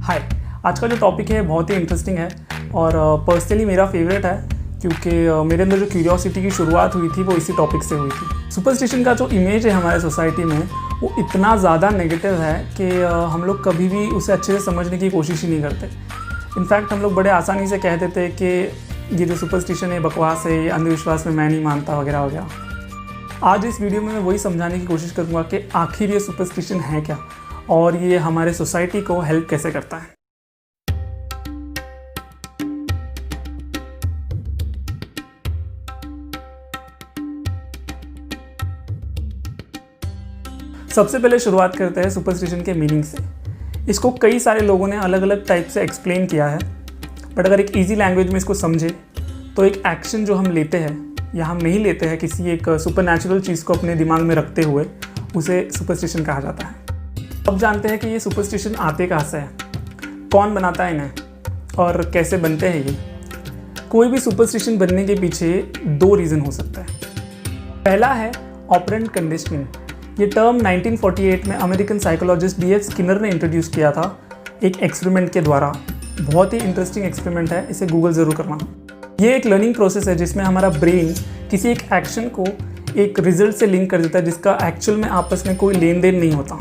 हाय, आज का जो टॉपिक है बहुत ही इंटरेस्टिंग है और पर्सनली मेरा फेवरेट है क्योंकि मेरे अंदर जो क्यूरियोसिटी की शुरुआत हुई थी वो इसी टॉपिक से हुई थी। सुपरस्टिशन का जो इमेज है हमारे सोसाइटी में वो इतना ज़्यादा नेगेटिव है कि हम लोग कभी भी उसे अच्छे से समझने की कोशिश ही नहीं करते। इनफैक्ट हम लोग बड़े आसानी से कह देते हैं कि ये जो सुपरस्टिशन है बकवास है, ये अंधविश्वास में मैं नहीं मानता वगैरह वगैरह। आज इस वीडियो में मैं वही समझाने की कोशिश करूँगा कि आखिर ये सुपरस्टिशन है क्या और ये हमारे सोसाइटी को हेल्प कैसे करता है। सबसे पहले शुरुआत करते हैं सुपरस्टिशन के मीनिंग से। इसको कई सारे लोगों ने अलग अलग टाइप से एक्सप्लेन किया है, बट अगर एक इजी लैंग्वेज में इसको समझे तो एक एक्शन जो हम लेते हैं या हम नहीं लेते हैं किसी एक सुपरनैचुरल चीज़ को अपने दिमाग में रखते हुए, उसे सुपरस्टिशन कहा जाता है। अब जानते हैं कि ये सुपरस्टिशन आते कहाँ से है, कौन बनाता है इन्हें और कैसे बनते हैं ये। कोई भी सुपरस्टिशन बनने के पीछे दो रीज़न हो सकता है। पहला है ऑपरेंट कंडीशनिंग। ये टर्म 1948 में अमेरिकन साइकोलॉजिस्ट D.F. स्किनर ने इंट्रोड्यूस किया था एक एक्सपेरिमेंट के द्वारा। बहुत ही इंटरेस्टिंग एक्सपेरिमेंट है, इसे गूगल ज़रूर करना। ये एक लर्निंग प्रोसेस है जिसमें हमारा ब्रेन किसी एक एक्शन को एक रिजल्ट से लिंक कर देता है जिसका एक्चुअल में आपस में कोई लेन देन नहीं होता।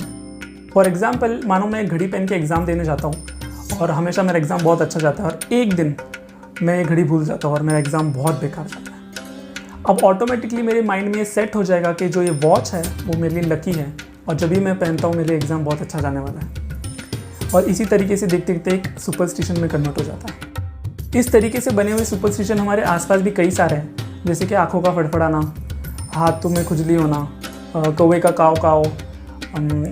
फॉर एग्जाम्पल, मानो मैं एक घड़ी पहन के एग्ज़ाम देने जाता हूँ और हमेशा मेरा एग्ज़ाम बहुत अच्छा जाता है और एक दिन मैं ये घड़ी भूल जाता हूँ और मेरा एग्ज़ाम बहुत बेकार जाता है। अब ऑटोमेटिकली मेरे माइंड में ये सेट हो जाएगा कि जो ये वॉच है वो मेरे लिए लकी है और जब भी मैं पहनता हूँ मेरे एग्ज़ाम बहुत अच्छा जाने वाला है। और इसी तरीके से देखते देखते एक सुपरस्टिशन में कन्वर्ट हो जाता है। इस तरीके से बने हुए सुपरस्टिशन हमारे आसपास भी कई सारे हैं, जैसे कि आँखों का फड़फड़ाना, हाथों में खुजली होना, कौवे का काव काव,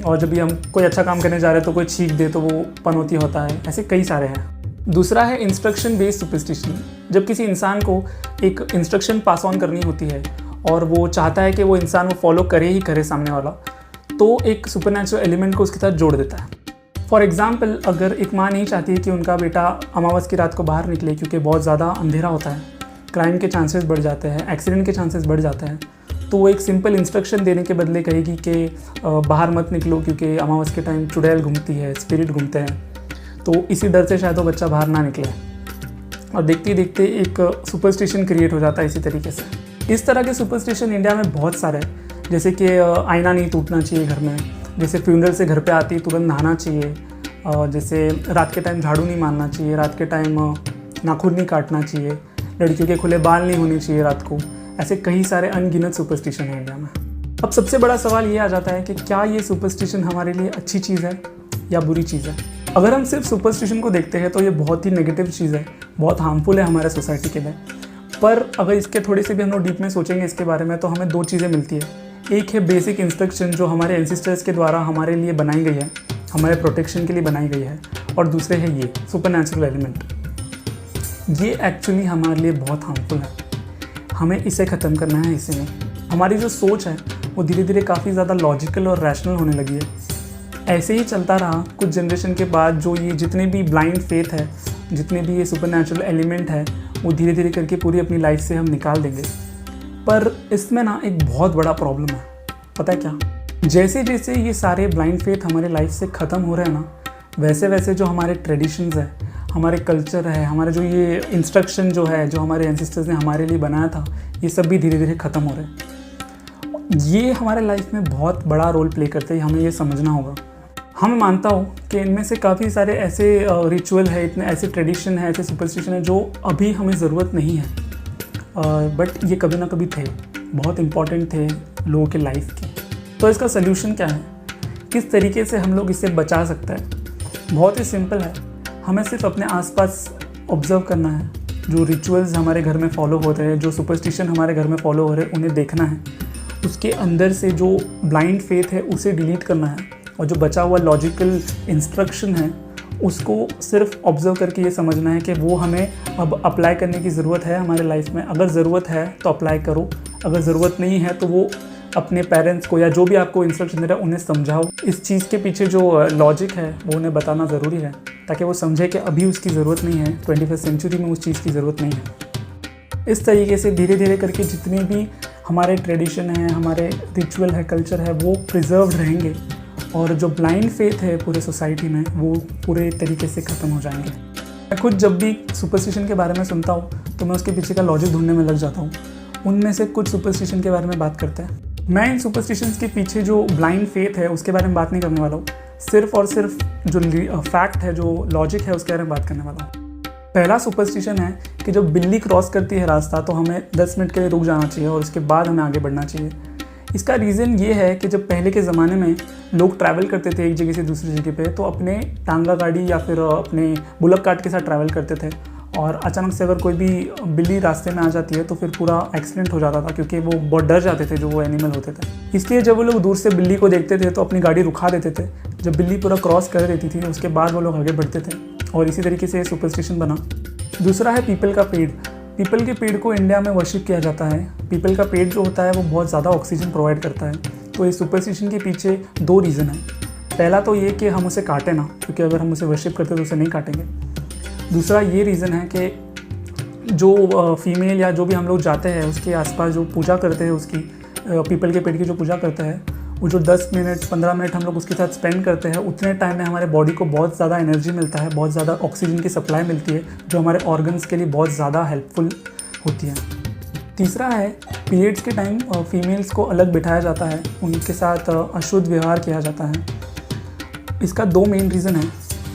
और जब भी हम कोई अच्छा काम करने जा रहे हैं तो कोई छींक दे तो वो पनौती होता है। ऐसे कई सारे हैं। दूसरा है इंस्ट्रक्शन बेस्ड सुपरस्टिशन। जब किसी इंसान को एक इंस्ट्रक्शन पास ऑन करनी होती है और वो चाहता है कि वो इंसान वो फॉलो करे ही करे सामने वाला, तो एक सुपरनैचुरल एलिमेंट को उसके साथ जोड़ देता है। फॉर एग्जाम्पल, अगर एक माँ नहीं चाहती है कि उनका बेटा अमावस की रात को बाहर निकले क्योंकि बहुत ज़्यादा अंधेरा होता है, क्राइम के चांसेस बढ़ जाते हैं, एक्सीडेंट के चांसेस बढ़ जाते हैं, तो वो एक सिंपल इंस्ट्रक्शन देने के बदले कहेगी कि बाहर मत निकलो क्योंकि अमावस के टाइम चुड़ैल घूमती है, स्पिरिट घूमते हैं, तो इसी डर से शायद वो बच्चा बाहर ना निकले। और देखते देखते एक सुपरस्टिशन क्रिएट हो जाता है इसी तरीके से। इस तरह के सुपरस्टिशन इंडिया में बहुत सारे हैं, जैसे कि आईना नहीं टूटना चाहिए घर में, जैसे फ्यूनरल से घर पे आती तुरंत नहाना चाहिए, जैसे रात के टाइम झाड़ू नहीं मारना चाहिए, रात के टाइम नाखून नहीं काटना चाहिए, लड़कियों के खुले बाल नहीं होने चाहिए रात को। ऐसे कई सारे अनगिनत सुपरस्टिशन है इंडिया में। अब सबसे बड़ा सवाल ये आ जाता है कि क्या ये सुपरस्टिशन हमारे लिए अच्छी चीज़ है या बुरी चीज़ है। अगर हम सिर्फ सुपरस्टिशन को देखते हैं तो ये बहुत ही नेगेटिव चीज़ है, बहुत हार्मफुल है हमारे सोसाइटी के लिए। पर अगर इसके थोड़े से भी हम लोग डीप में सोचेंगे इसके बारे में तो हमें दो चीज़ें मिलती है। एक है बेसिक इंस्ट्रक्शन जो हमारे एंसेस्टर्स के द्वारा हमारे लिए बनाई गई है, हमारे प्रोटेक्शन के लिए बनाई गई है, और दूसरे है ये सुपरनैचुरल एलिमेंट। ये एक्चुअली हमारे लिए बहुत हार्मफुल है, हमें इसे ख़त्म करना है। इसे नहीं, हमारी जो सोच है वो धीरे धीरे काफ़ी ज़्यादा लॉजिकल और रैशनल होने लगी है। ऐसे ही चलता रहा कुछ जनरेशन के बाद जो ये जितने भी ब्लाइंड फेथ है, जितने भी ये सुपरनैचुरल एलिमेंट है, वो धीरे धीरे करके पूरी अपनी लाइफ से हम निकाल देंगे। पर इसमें ना एक बहुत बड़ा प्रॉब्लम है, पता है क्या? जैसे जैसे ये सारे ब्लाइंड फेथ हमारे लाइफ से ख़त्म हो रहे हैं ना, वैसे वैसे जो हमारे ट्रेडिशंस है, हमारे कल्चर है, हमारे जो ये इंस्ट्रक्शन जो है जो हमारे एंसेस्टर्स ने हमारे लिए बनाया था, ये सब भी धीरे धीरे ख़त्म हो रहे हैं। ये हमारे लाइफ में बहुत बड़ा रोल प्ले करते हैं, हमें ये समझना होगा। हम मानता हूँ कि इनमें से काफ़ी सारे ऐसे रिचुअल है, इतने ऐसे ट्रेडिशन है, ऐसे सुपरस्टिशन है जो अभी हमें ज़रूरत नहीं है, बट ये कभी ना कभी थे, बहुत इम्पॉर्टेंट थे लोगों के लाइफ के। तो इसका सल्यूशन क्या है, किस तरीके से हम लोग इसे बचा सकते हैं? बहुत ही सिंपल है, हमें सिर्फ अपने आसपास ऑब्ज़र्व करना है। जो रिचुअल्स हमारे घर में फॉलो हो रहे हैं, जो सुपरस्टिशन हमारे घर में फॉलो हो रहे हैं, उन्हें देखना है। उसके अंदर से जो ब्लाइंड फेथ है उसे डिलीट करना है, और जो बचा हुआ लॉजिकल इंस्ट्रक्शन है उसको सिर्फ ऑब्ज़र्व करके ये समझना है कि वो हमें अब अप्लाई करने की ज़रूरत है हमारे लाइफ में। अगर ज़रूरत है तो अप्लाई करो, अगर ज़रूरत नहीं है तो वो अपने पेरेंट्स को या जो भी आपको इंस्ट्रक्शन दे रहा है उन्हें समझाओ। इस चीज़ के पीछे जो लॉजिक है वो उन्हें बताना ज़रूरी है, ताकि वो समझे कि अभी उसकी ज़रूरत नहीं है, 21वीं सेंचुरी में उस चीज़ की ज़रूरत नहीं है। इस तरीके से धीरे धीरे करके जितने भी हमारे ट्रेडिशन हैं, हमारे रिचुअल है, कल्चर है, वो प्रिजर्व रहेंगे और जो ब्लाइंड फेथ है पूरे सोसाइटी में वो पूरे तरीके से ख़त्म हो जाएंगे। मैं खुद जब भी सुपरस्टिशन के बारे में सुनता हूँ तो मैं उसके पीछे का लॉजिक ढूंढने में लग जाता हूँ। उनमें से कुछ सुपरस्टिशन के बारे में बात करते हैं। मैं इन सुपरस्टिशंस के पीछे जो ब्लाइंड फेथ है उसके बारे में बात नहीं करने वाला हूँ, सिर्फ और सिर्फ जो फैक्ट है, जो लॉजिक है उसके बारे में बात करने वाला हूँ। पहला सुपरस्टिशन है कि जब बिल्ली क्रॉस करती है रास्ता तो हमें 10 मिनट के लिए रुक जाना चाहिए और उसके बाद हमें आगे बढ़ना चाहिए। इसका रीज़न ये है कि जब पहले के ज़माने में लोग ट्रैवल करते थे एक जगह से दूसरी जगह पे, तो अपने टांगा गाड़ी या फिर अपने बुलक कार्ट के साथ ट्रैवल करते थे और अचानक से अगर कोई भी बिल्ली रास्ते में आ जाती है तो फिर पूरा एक्सीडेंट हो जाता था, क्योंकि वो बहुत डर जाते थे जो वो एनिमल होते थे। इसलिए जब वो लोग दूर से बिल्ली को देखते थे तो अपनी गाड़ी रुका देते थे। जब बिल्ली पूरा क्रॉस कर देती थी उसके बाद वो लोग आगे बढ़ते थे और इसी तरीके से सुपरस्टिशन बना। दूसरा है पीपल का पेड़। पीपल के पेड़ को इंडिया में वर्शिप किया जाता है। पीपल का पेड़ जो होता है वो बहुत ज़्यादा ऑक्सीजन प्रोवाइड करता है। तो इस सुपरस्टिशन के पीछे 2 रीज़न है। पहला तो ये कि हम उसे काटें ना, क्योंकि अगर हम उसे वर्शिप करते तो उसे नहीं काटेंगे। दूसरा ये रीज़न है कि जो फीमेल या जो भी हम लोग जाते हैं उसके आसपास जो पूजा करते हैं, उसकी पीपल के पेड़ की जो पूजा करते हैं, वो जो 10 मिनट 15 मिनट हम लोग उसके साथ स्पेंड करते हैं, उतने टाइम में हमारे बॉडी को बहुत ज़्यादा एनर्जी मिलता है, बहुत ज़्यादा ऑक्सीजन की सप्लाई मिलती है, जो हमारे ऑर्गन्स के लिए बहुत ज़्यादा हेल्पफुल होती है। तीसरा है पीरियड्स के टाइम फीमेल्स को अलग बिठाया जाता है, उनके साथ अशुद्ध व्यवहार किया जाता है। इसका 2 मेन रीज़न है।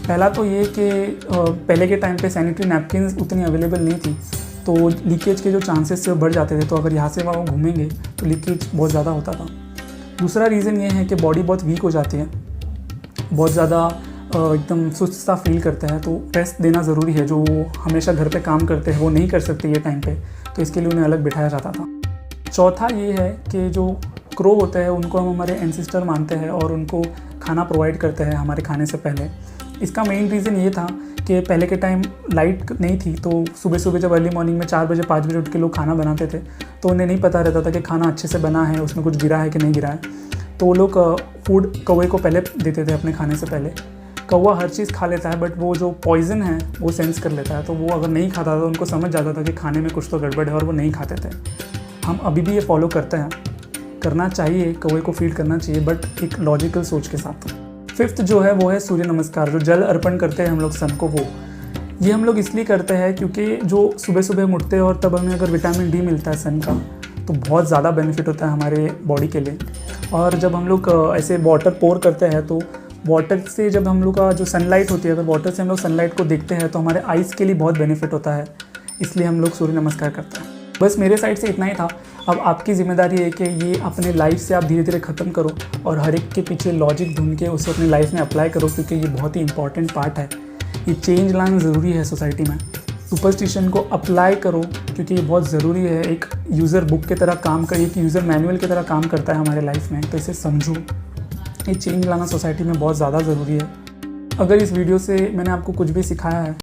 पहला तो ये कि पहले के टाइम पे सैनिटरी नैपकिन्स उतनी अवेलेबल नहीं थी, तो लीकेज के जो चांसेस थे वो बढ़ जाते थे। तो अगर यहाँ से वहाँ घूमेंगे तो लीकेज बहुत ज़्यादा होता था। दूसरा रीज़न ये है कि बॉडी बहुत वीक हो जाती है, बहुत ज़्यादा एकदम सुस्त सा फील करता है, तो रेस्ट देना ज़रूरी है। जो हमेशा घर पे काम करते हैं वो नहीं कर सकते ये टाइम पे, तो इसके लिए उन्हें अलग बिठाया जाता था। चौथा ये है कि जो क्रो होते हैं उनको हम हमारे एंसेस्टर मानते हैं और उनको खाना प्रोवाइड करते हैं हमारे खाने से पहले। इसका मेन रीज़न ये था कि पहले के टाइम लाइट नहीं थी, तो सुबह सुबह जब अर्ली मॉर्निंग में 4 बजे 5 बजे उठ के लोग खाना बनाते थे तो उन्हें नहीं पता रहता था कि खाना अच्छे से बना है, उसमें कुछ गिरा है कि नहीं गिरा है। तो वो लोग फूड कौवे को पहले देते थे अपने खाने से पहले। कौवा हर चीज़ खा लेता है, बट वो जो पॉइज़न है वो सेंस कर लेता है, तो वो अगर नहीं खाता था तो उनको समझ जाता था कि खाने में कुछ तो गड़बड़ है और वो नहीं खाते थे। हम अभी भी ये फॉलो करते हैं, करना चाहिए, कौवे को फीड करना चाहिए, बट एक लॉजिकल सोच के साथ। 5th जो है वो है सूर्य नमस्कार, जो जल अर्पण करते हैं हम लोग सन को। वो ये हम लोग इसलिए करते हैं क्योंकि जो सुबह सुबह उठते हैं और तब हमें अगर विटामिन डी मिलता है सन का तो बहुत ज़्यादा बेनिफिट होता है हमारे बॉडी के लिए। और जब हम लोग ऐसे वाटर पोर करते हैं तो वाटर से जब हम लोग का जो सनलाइट होती है, अगर वाटर से हम लोग सनलाइट को देखते हैं तो हमारे आइज़ के लिए बहुत बेनिफिट होता है, इसलिए हम लोग सूर्य नमस्कार करते हैं। बस मेरे साइड से इतना ही था। अब आपकी जिम्मेदारी है कि ये अपने लाइफ से आप धीरे धीरे ख़त्म करो और हर एक के पीछे लॉजिक ढूंढ के उसे अपनी लाइफ में अप्लाई करो, क्योंकि ये बहुत ही इंपॉर्टेंट पार्ट है। ये चेंज लाना ज़रूरी है सोसाइटी में। सुपरस्टिशन को अप्लाई करो क्योंकि ये बहुत ज़रूरी है। एक यूज़र बुक की तरह काम कर, एक यूज़र मैनुअल की तरह काम करता है हमारे लाइफ में, तो इसे समझो। ये चेंज लाना सोसाइटी में बहुत ज़्यादा ज़रूरी है। अगर इस वीडियो से मैंने आपको कुछ भी सिखाया है